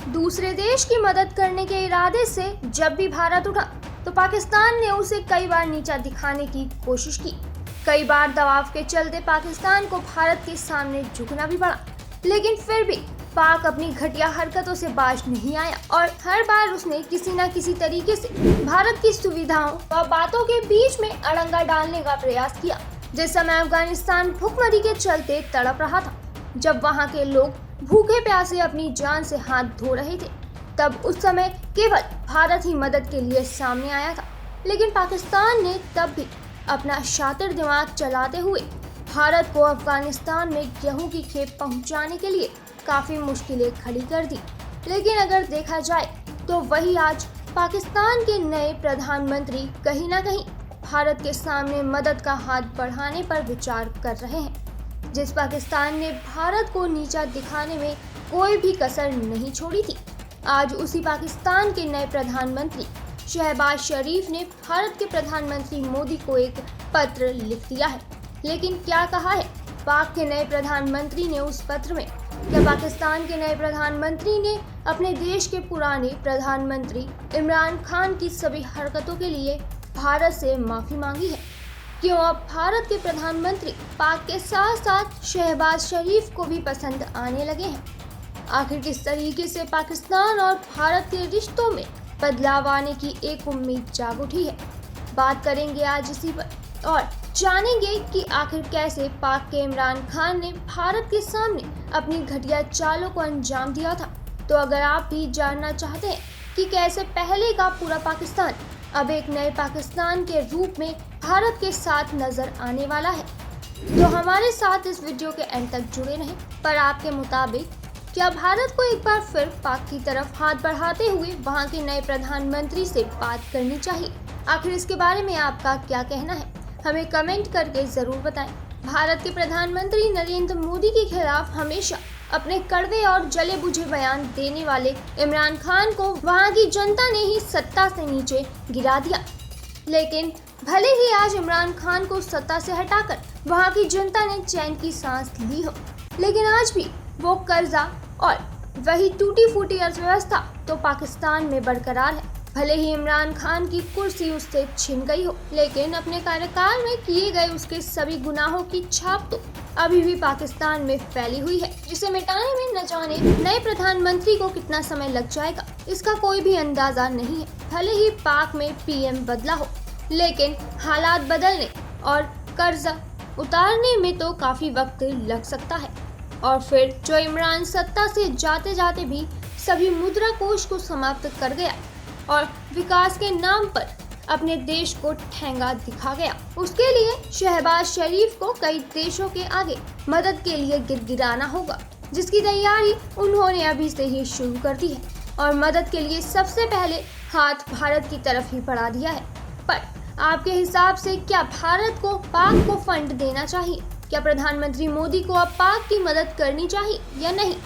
दूसरे देश की मदद करने के इरादे से जब भी भारत उठा तो पाकिस्तान ने उसे कई बार नीचा दिखाने की कोशिश की। कई बार दबाव के चलते पाकिस्तान को भारत के सामने झुकना भी पड़ा, लेकिन फिर भी पाक अपनी घटिया हरकतों से बाज नहीं आया और हर बार उसने किसी न किसी तरीके से भारत की सुविधाओं और बातों के बीच में अड़ंगा डालने का प्रयास किया। जिस समय अफगानिस्तान भूखमरी के चलते तड़प रहा था, जब वहां के लोग भूखे प्यासे अपनी जान से हाथ धो रहे थे, तब उस समय केवल भारत ही मदद के लिए सामने आया था। लेकिन पाकिस्तान ने तब भी अपना शातिर दिमाग चलाते हुए भारत को अफगानिस्तान में गेहूं की खेप पहुंचाने के लिए काफी मुश्किलें खड़ी कर दी। लेकिन अगर देखा जाए तो वही आज पाकिस्तान के नए प्रधानमंत्री कहीं ना कहीं भारत के सामने मदद का हाथ बढ़ाने पर विचार कर रहे हैं। जिस पाकिस्तान ने भारत को नीचा दिखाने में कोई भी कसर नहीं छोड़ी थी, आज उसी पाकिस्तान के नए प्रधानमंत्री शहबाज शरीफ ने भारत के प्रधानमंत्री मोदी को एक पत्र लिख दिया है। लेकिन क्या कहा है पाक के नए प्रधानमंत्री ने उस पत्र में? क्या पाकिस्तान के नए प्रधानमंत्री ने अपने देश के पुराने प्रधानमंत्री इमरान खान की सभी हरकतों के लिए भारत से माफी मांगी है? क्यों अब भारत के प्रधानमंत्री पाक के साथ साथ शहबाज शरीफ को भी पसंद आने लगे हैं? आखिर किस तरीके से पाकिस्तान और भारत के रिश्तों में बदलाव आने की एक उम्मीद जाग उठी है? बात करेंगे आज इसी पर और जानेंगे कि आखिर कैसे पाक के इमरान खान ने भारत के सामने अपनी घटिया चालों को अंजाम दिया था। तो अगर आप भी जानना चाहते हैं कि कैसे पहले का पूरा पाकिस्तान अब एक नए पाकिस्तान के रूप में भारत के साथ नजर आने वाला है, तो हमारे साथ इस वीडियो के एंड तक जुड़े रहें। पर आपके मुताबिक क्या भारत को एक बार फिर पाक की तरफ हाथ बढ़ाते हुए वहां के नए प्रधानमंत्री से बात करनी चाहिए? आखिर इसके बारे में आपका क्या कहना है, हमें कमेंट करके जरूर बताएं। भारत के प्रधानमंत्री नरेंद्र मोदी के खिलाफ हमेशा अपने कड़वे और जले बुझे बयान देने वाले इमरान खान को वहां की जनता ने ही सत्ता से नीचे गिरा दिया। लेकिन भले ही आज इमरान खान को सत्ता से हटाकर वहां की जनता ने चैन की सांस ली हो, लेकिन आज भी वो कर्जा और वही टूटी फूटी अर्थव्यवस्था तो पाकिस्तान में बरकरार है। भले ही इमरान खान की कुर्सी उससे छिन गई हो, लेकिन अपने कार्यकाल में किए गए उसके सभी गुनाहों की छाप तो अभी भी पाकिस्तान में फैली हुई है, जिसे मिटाने में न जाने नए प्रधानमंत्री को कितना समय लग जाएगा, इसका कोई भी अंदाजा नहीं है। भले ही पाक में पीएम बदला हो, लेकिन हालात बदलने और कर्जा उतारने में तो काफी वक्त लग सकता है। और फिर जो इमरान सत्ता से जाते जाते भी सभी मुद्रा कोष को समाप्त कर गया और विकास के नाम पर अपने देश को ठेंगा दिखा गया, उसके लिए शहबाज शरीफ को कई देशों के आगे मदद के लिए गिड़गिड़ाना होगा, जिसकी तैयारी उन्होंने अभी से ही शुरू कर दी है और मदद के लिए सबसे पहले हाथ भारत की तरफ ही बढ़ा दिया है। पर आपके हिसाब से क्या भारत को पाक को फंड देना चाहिए? क्या प्रधानमंत्री मोदी को अब पाक की मदद करनी चाहिए या नहीं?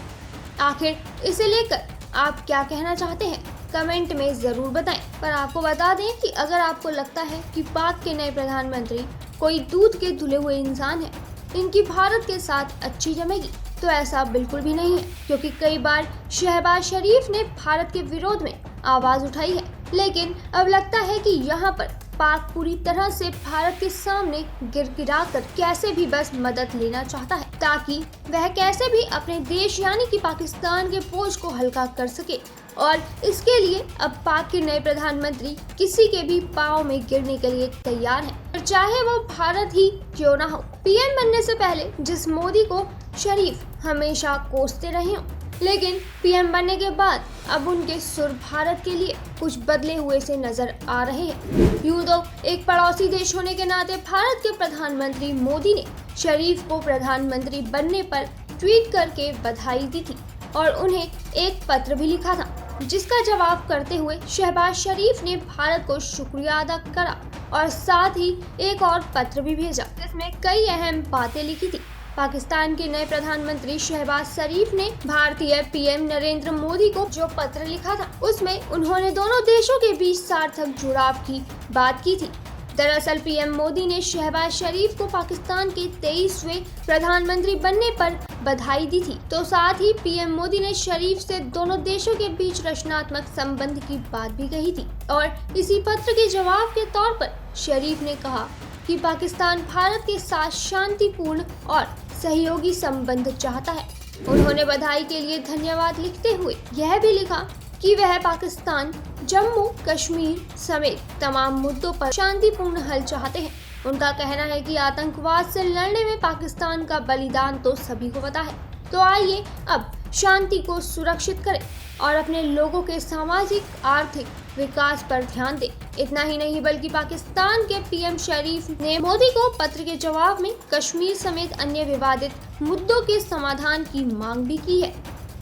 आखिर इसे लेकर आप क्या कहना चाहते हैं, कमेंट में जरूर बताएं। पर आपको बता दें कि अगर आपको लगता है कि पाक के नए प्रधानमंत्री कोई दूध के धुले हुए इंसान है, इनकी भारत के साथ अच्छी जमेगी, तो ऐसा बिल्कुल भी नहीं है, क्योंकि कई बार शहबाज शरीफ ने भारत के विरोध में आवाज उठाई है। लेकिन अब लगता है कि यहाँ पर पाक पूरी तरह से भारत के सामने गिड़गिड़ा कर कैसे भी बस मदद लेना चाहता है, ताकि वह कैसे भी अपने देश यानी कि पाकिस्तान के बोझ को हल्का कर सके। और इसके लिए अब पाक के नए प्रधानमंत्री किसी के भी पाँव में गिरने के लिए तैयार हैं, चाहे वो भारत ही क्यों ना हो। पीएम बनने से पहले जिस मोदी को शरीफ हमेशा कोसते रहे हों, लेकिन पीएम बनने के बाद अब उनके सुर भारत के लिए कुछ बदले हुए से नजर आ रहे हैं। यूं तो एक पड़ोसी देश होने के नाते भारत के प्रधानमंत्री मोदी ने शरीफ को प्रधानमंत्री बनने पर ट्वीट करके बधाई दी थी और उन्हें एक पत्र भी लिखा था, जिसका जवाब करते हुए शहबाज शरीफ ने भारत को शुक्रिया अदा करा और साथ ही एक और पत्र भी भेजा, जिसमें कई अहम बातें लिखी थी। पाकिस्तान के नए प्रधानमंत्री शहबाज शरीफ ने भारतीय पीएम नरेंद्र मोदी को जो पत्र लिखा था, उसमें उन्होंने दोनों देशों के बीच सार्थक जुड़ाव की बात की थी। दरअसल पीएम मोदी ने शहबाज शरीफ को पाकिस्तान के 23वें प्रधानमंत्री बनने पर बधाई दी थी। तो साथ ही पीएम मोदी ने शरीफ से दोनों देशों के बीच रचनात्मक संबंध की बात भी कही थी। और इसी पत्र के जवाब के तौर पर शरीफ ने कहा कि पाकिस्तान भारत के साथ शांतिपूर्ण और सहयोगी संबंध चाहता है। उन्होंने बधाई के लिए धन्यवाद लिखते हुए यह भी लिखा कि वह पाकिस्तान जम्मू कश्मीर समेत तमाम मुद्दों पर शांतिपूर्ण हल चाहते हैं। उनका कहना है कि आतंकवाद से लड़ने में पाकिस्तान का बलिदान तो सभी को पता है। तो आइए अब शांति को सुरक्षित करें और अपने लोगों के सामाजिक आर्थिक विकास पर ध्यान दें। इतना ही नहीं बल्कि पाकिस्तान के पीएम शरीफ ने मोदी को पत्र के जवाब में कश्मीर समेत अन्य विवादित मुद्दों के समाधान की मांग भी की है।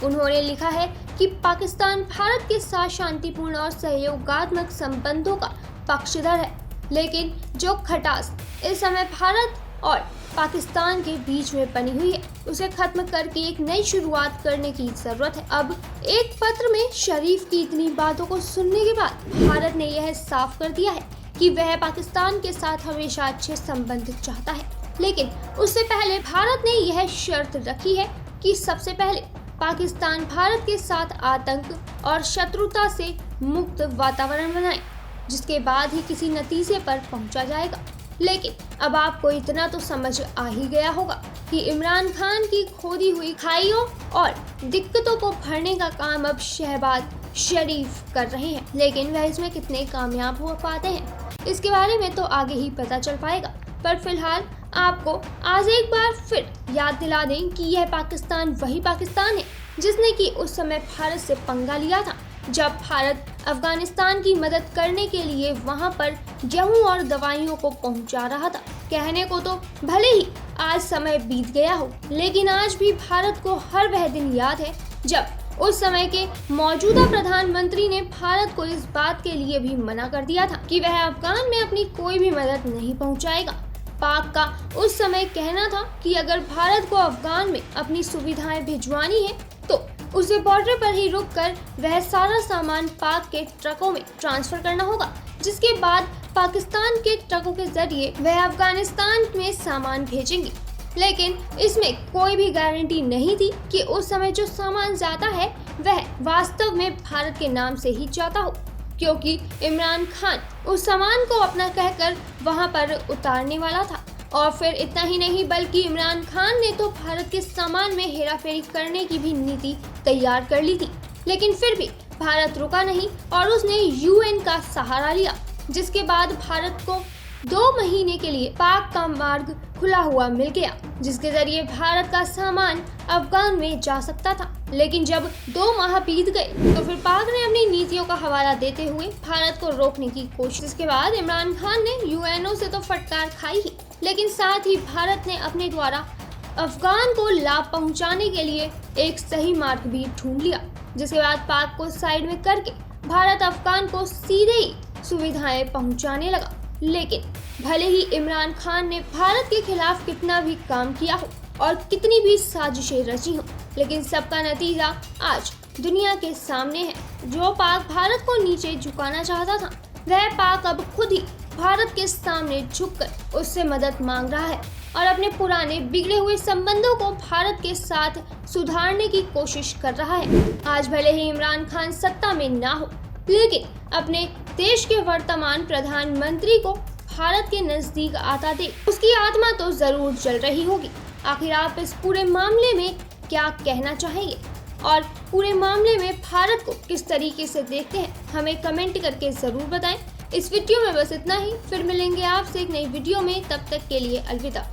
उन्होंने लिखा है कि पाकिस्तान भारत के साथ शांतिपूर्ण और सहयोगात्मक संबंधों का पक्षधर है, लेकिन जो खटास इस समय भारत और पाकिस्तान के बीच में बनी हुई है उसे खत्म करके एक नई शुरुआत करने की जरूरत है। अब एक पत्र में शरीफ की इतनी बातों को सुनने के बाद भारत ने यह साफ कर दिया है कि वह पाकिस्तान के साथ हमेशा अच्छे संबंध चाहता है, लेकिन उससे पहले भारत ने यह शर्त रखी है कि सबसे पहले पाकिस्तान भारत के साथ आतंक और शत्रुता से मुक्त वातावरण बनाए, जिसके बाद ही किसी नतीजे पर पहुंचा जाएगा। लेकिन अब आपको इतना तो समझ आ ही गया होगा कि इमरान खान की खोदी हुई खाइयों और दिक्कतों को भरने का काम अब शहबाज शरीफ कर रहे हैं, लेकिन वह इसमें कितने कामयाब हो पाते हैं इसके बारे में तो आगे ही पता चल पाएगा। पर फिलहाल आपको आज एक बार फिर याद दिला दें कि यह पाकिस्तान वही पाकिस्तान है जिसने कि उस समय भारत से पंगा लिया था, जब भारत अफगानिस्तान की मदद करने के लिए वहां पर गेहूं और दवाइयों को पहुंचा रहा था। कहने को तो भले ही आज समय बीत गया हो, लेकिन आज भी भारत को हर वह दिन याद है जब उस समय के मौजूदा प्रधानमंत्री ने भारत को इस बात के लिए भी मना कर दिया था कि वह अफगान में अपनी कोई भी मदद नहीं पहुंचाएगा। पाक का उस समय कहना था कि अगर भारत को अफगान में अपनी सुविधाएं भिजवानी है तो उसे बॉर्डर पर ही रुककर वह सारा सामान पाक के ट्रकों में ट्रांसफर करना होगा, जिसके बाद पाकिस्तान के ट्रकों के जरिए वह अफगानिस्तान में सामान भेजेंगे। लेकिन इसमें कोई भी गारंटी नहीं थी कि उस समय जो सामान जाता है वह वास्तव में भारत के नाम से ही जाता हो, क्योंकि इमरान खान उस सामान को अपना कहकर वहां पर उतारने वाला था। और फिर इतना ही नहीं बल्कि इमरान खान ने तो भारत के सामान में हेराफेरी करने की भी नीति तैयार कर ली थी, लेकिन फिर भी भारत रुका नहीं और उसने यूएन का सहारा लिया, जिसके बाद भारत को 2 महीने के लिए पाक का मार्ग खुला हुआ मिल गया, जिसके जरिए भारत का सामान अफगान में जा सकता था। लेकिन जब 2 माह बीत गए तो फिर पाक ने अपनी नीतियों का हवाला देते हुए भारत को रोकने की कोशिश के बाद इमरान खान ने यूएनओ से तो फटकार खाई ही, लेकिन साथ ही भारत ने अपने द्वारा अफगान को लाभ पहुंचाने के लिए एक सही मार्ग भी ढूंढ लिया, जिसके बाद पाक को साइड में करके भारत अफगान को सीधे ही सुविधाएं पहुंचाने लगा। लेकिन भले ही इमरान खान ने भारत के खिलाफ कितना भी काम किया हो और कितनी भी साजिशें रची हो, लेकिन सबका नतीजा आज दुनिया के सामने है। जो पाक भारत को नीचे झुकाना चाहता था वह पाक अब खुद ही भारत के सामने झुककर उससे मदद मांग रहा है और अपने पुराने बिगड़े हुए संबंधों को भारत के साथ सुधारने की कोशिश कर रहा है। आज भले ही इमरान खान सत्ता में ना हो, लेकिन अपने देश के वर्तमान प्रधानमंत्री को भारत के नजदीक आता देख उसकी आत्मा तो जरूर जल रही होगी। आखिर आप इस पूरे मामले में क्या कहना चाहेंगे और पूरे मामले में भारत को किस तरीके से देखते हैं, हमें कमेंट करके जरूर बताएं। इस वीडियो में बस इतना ही, फिर मिलेंगे आपसे एक नई वीडियो में, तब तक के लिए अलविदा।